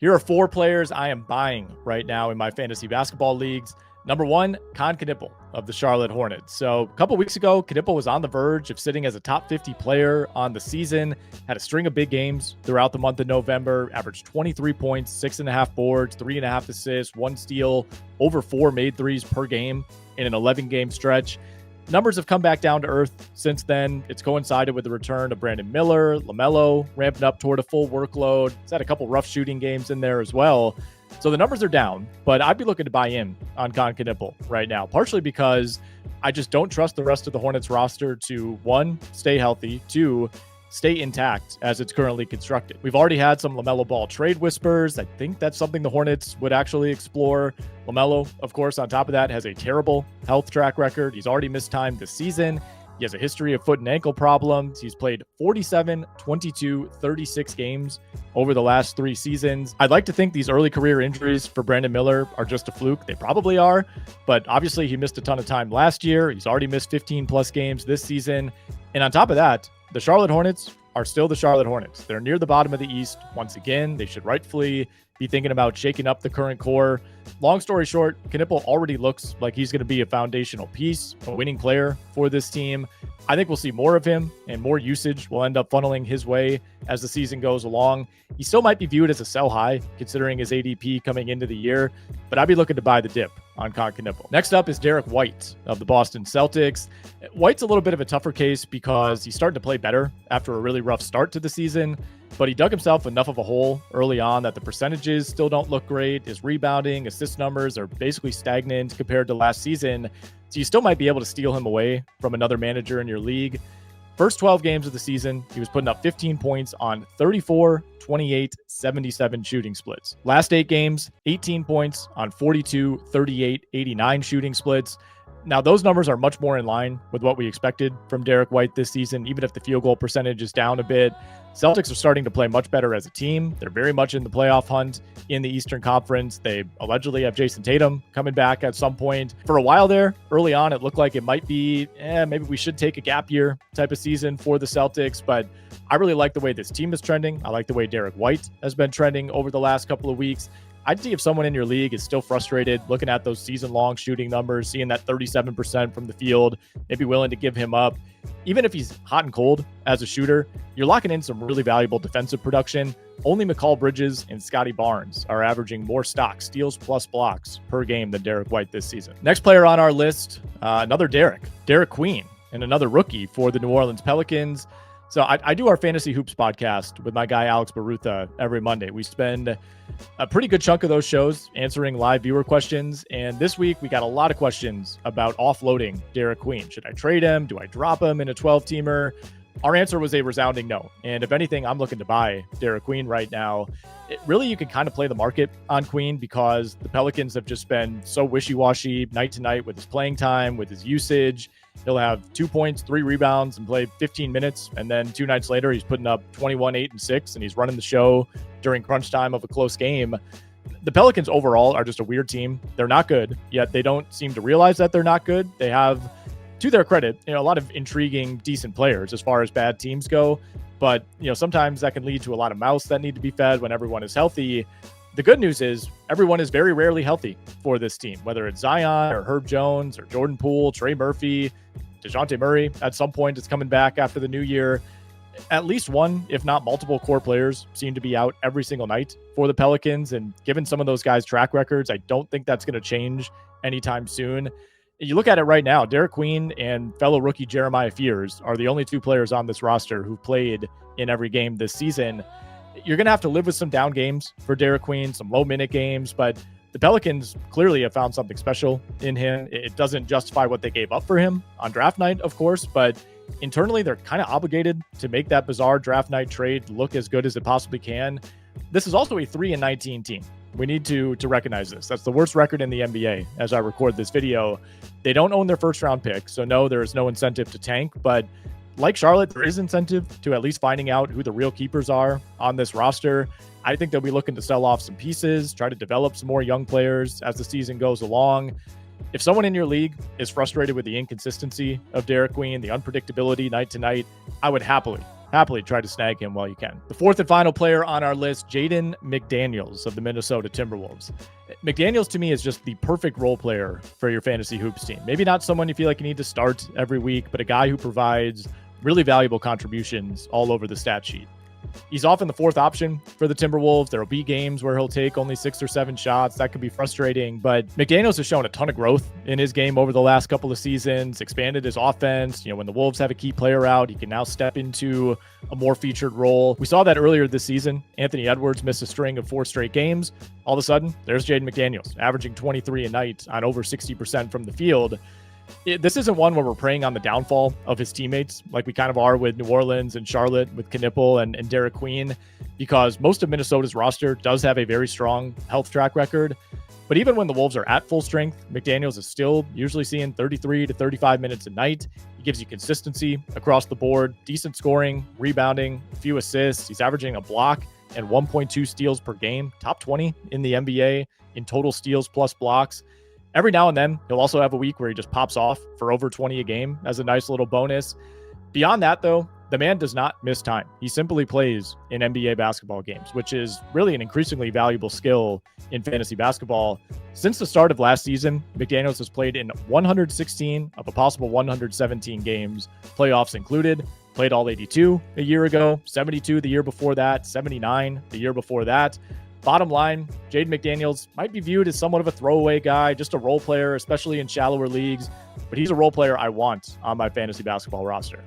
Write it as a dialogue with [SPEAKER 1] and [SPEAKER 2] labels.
[SPEAKER 1] Here are 4 players I am buying right now in my fantasy basketball leagues. Number 1, Knueppel of the Charlotte Hornets. So a couple weeks ago, Knueppel was on the verge of sitting as a top 50 player on the season, had a string of big games throughout the month of November, averaged 23 points, 6.5 boards, 3.5 assists, 1 steal, over 4 made threes per game in an 11-game stretch. Numbers have come back down to earth since then. It's coincided with the return of Brandon Miller, LaMelo, ramping up toward a full workload. He's had a couple rough shooting games in there as well. So the numbers are down, but I'd be looking to buy in on Knueppel right now, partially because I just don't trust the rest of the Hornets roster to, 1, stay healthy, 2, stay intact as it's currently constructed. We've already had some LaMelo Ball trade whispers. I think that's something the Hornets would actually explore. LaMelo, of course, on top of that, has a terrible health track record. He's already missed time this season. He has a history of foot and ankle problems. He's played 47, 22, 36 games over the last 3 seasons. I'd like to think these early career injuries for Brandon Miller are just a fluke. They probably are, but obviously he missed a ton of time last year. He's already missed 15 plus games this season. And on top of that, the Charlotte Hornets are still the Charlotte Hornets. They're near the bottom of the East. Once again, they should rightfully be thinking about shaking up the current core. Long story short, Knueppel already looks like he's going to be a foundational piece, a winning player for this team. I think we'll see more of him, and more usage will end up funneling his way as the season goes along. He still might be viewed as a sell high, considering his ADP coming into the year, but I'd be looking to buy the dip on Knueppel. Next up is Derrick White of the Boston Celtics. White's a little bit of a tougher case because he's starting to play better after a really rough start to the season, but he dug himself enough of a hole early on that the percentages still don't look great. His rebounding, assist numbers are basically stagnant compared to last season, so you still might be able to steal him away from another manager in your league. First 12 games of the season, he was putting up 15 points on 34, 28, 77 shooting splits. Last 8 games, 18 points on 42, 38, 89 shooting splits. Now, those numbers are much more in line with what we expected from Derrick White this season, even if the field goal percentage is down a bit. Celtics are starting to play much better as a team. They're very much in the playoff hunt in the Eastern Conference. They allegedly have Jason Tatum coming back at some point. For a while there, early on, it looked like it might be, maybe we should take a gap year type of season for the Celtics, but I really like the way this team is trending. I like the way Derrick White has been trending over the last couple of weeks. I'd see if someone in your league is still frustrated looking at those season-long shooting numbers, seeing that 37% from the field, maybe willing to give him up. Even if he's hot and cold as a shooter, you're locking in some really valuable defensive production. Only Mikal Bridges and Scotty Barnes are averaging more stocks, steals plus blocks per game than Derrick White this season. Next player on our list, another Derek Queen, and another rookie for the New Orleans Pelicans. So I do our Fantasy Hoops podcast with my guy Alex Barutha every Monday. We spend a pretty good chunk of those shows answering live viewer questions. And this week we got a lot of questions about offloading Derek Queen. Should I trade him? Do I drop him in a 12-teamer? Our answer was a resounding no. And if anything, I'm looking to buy Derek Queen right now. Really, you can kind of play the market on Queen because the Pelicans have just been so wishy-washy night to night with his playing time, with his usage. He'll have 2 points, 3 rebounds, and play 15 minutes. And then 2 nights later, he's putting up 21, 8, and 6, and he's running the show during crunch time of a close game. The Pelicans overall are just a weird team. They're not good, yet they don't seem to realize that they're not good. They have, to their credit, a lot of intriguing, decent players as far as bad teams go. But, sometimes that can lead to a lot of mouths that need to be fed when everyone is healthy. The good news is everyone is very rarely healthy for this team, whether it's Zion or Herb Jones or Jordan Poole, Trey Murphy, DeJounte Murray. At some point, it's coming back after the new year. At least one, if not multiple core players seem to be out every single night for the Pelicans. And given some of those guys' track records, I don't think that's going to change anytime soon. You look at it right now, Derek Queen and fellow rookie Jeremiah Fears are the only 2 players on this roster who've played in every game this season. You're going to have to live with some down games for Derek Queen, some low-minute games, but the Pelicans clearly have found something special in him. It doesn't justify what they gave up for him on draft night, of course, but internally they're kind of obligated to make that bizarre draft night trade look as good as it possibly can. This is also a 3-19 team. We need to recognize this. That's the worst record in the NBA as I record this video. They don't own their first-round pick, so no, there is no incentive to tank, but like Charlotte, there is incentive to at least finding out who the real keepers are on this roster. I think they'll be looking to sell off some pieces, try to develop some more young players as the season goes along. If someone in your league is frustrated with the inconsistency of Derek Queen, the unpredictability night to night, I would happily happily try to snag him while you can. The fourth and final player on our list, Jaden McDaniels of the Minnesota Timberwolves. McDaniels to me is just the perfect role player for your fantasy hoops team. Maybe not someone you feel like you need to start every week, but a guy who provides really valuable contributions all over the stat sheet. He's often the fourth option for the Timberwolves. There will be games where he'll take only 6 or 7 shots. That can be frustrating, but McDaniels has shown a ton of growth in his game over the last couple of seasons, expanded his offense. When the Wolves have a key player out, he can now step into a more featured role. We saw that earlier this season. Anthony Edwards missed a string of 4 straight games. All of a sudden, there's Jaden McDaniels, averaging 23 a night on over 60% from the field. This isn't one where we're preying on the downfall of his teammates like we kind of are with New Orleans and Charlotte with Knueppel and Derrick, because most of Minnesota's roster does have a very strong health track record. But even when the Wolves are at full strength, McDaniels is still usually seeing 33 to 35 minutes a night. He gives you consistency across the board, decent scoring, rebounding, a few assists. He's averaging a block and 1.2 steals per game, top 20 in the NBA in total steals plus blocks. Every now and then, he'll also have a week where he just pops off for over 20 a game as a nice little bonus. Beyond that, though, the man does not miss time. He simply plays in NBA basketball games, which is really an increasingly valuable skill in fantasy basketball. Since the start of last season, McDaniels has played in 116 of a possible 117 games, playoffs included. Played all 82 a year ago, 72 the year before that, 79 the year before that. Bottom line, Jaden McDaniels might be viewed as somewhat of a throwaway guy, just a role player, especially in shallower leagues, but he's a role player I want on my fantasy basketball roster.